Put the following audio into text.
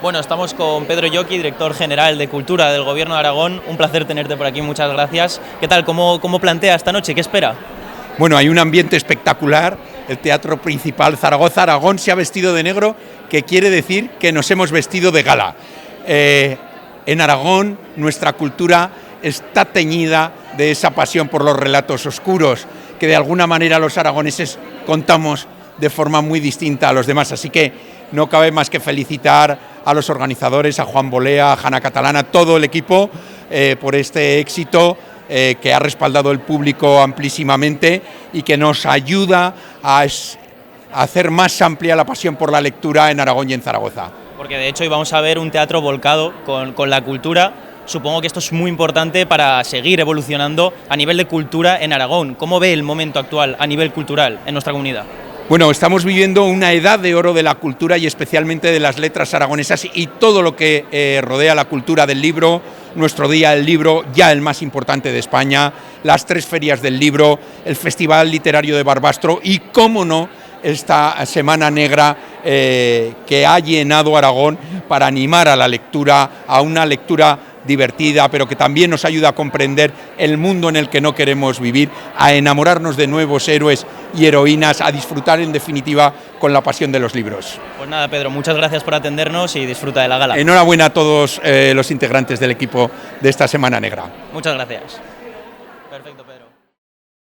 Bueno, estamos con Pedro Lloqui, director general de Cultura del Gobierno de Aragón. Un placer tenerte por aquí, muchas gracias. ¿Qué tal? ¿Cómo plantea esta noche? ¿Qué espera? Bueno, hay un ambiente espectacular. El teatro principal Zaragoza Aragón se ha vestido de negro, que quiere decir que nos hemos vestido de gala. En Aragón nuestra cultura está teñida de esa pasión por los relatos oscuros, que de alguna manera los aragoneses contamos de forma muy distinta a los demás. Así que no cabe más que felicitar a los organizadores, a Juan Bolea, a Jana Catalana, a todo el equipo por este éxito que ha respaldado el público amplísimamente y que nos ayuda a hacer más amplia la pasión por la lectura en Aragón y en Zaragoza. Porque de hecho hoy vamos a ver un teatro volcado con la cultura. Supongo que esto es muy importante para seguir evolucionando a nivel de cultura en Aragón. ¿Cómo ve el momento actual a nivel cultural en nuestra comunidad? Bueno, estamos viviendo una edad de oro de la cultura y especialmente de las letras aragonesas y todo lo que rodea la cultura del libro. Nuestro Día del Libro, ya el más importante de España, las 3 ferias del libro, el Festival Literario de Barbastro y, cómo no, esta Semana Negra que ha llenado Aragón para animar a la lectura, a una lectura divertida, pero que también nos ayuda a comprender el mundo en el que no queremos vivir, a enamorarnos de nuevos héroes y heroínas, a disfrutar en definitiva con la pasión de los libros. Pues nada, Pedro, muchas gracias por atendernos y disfruta de la gala. Enhorabuena a todos los integrantes del equipo de esta Semana Negra. Muchas gracias. Perfecto.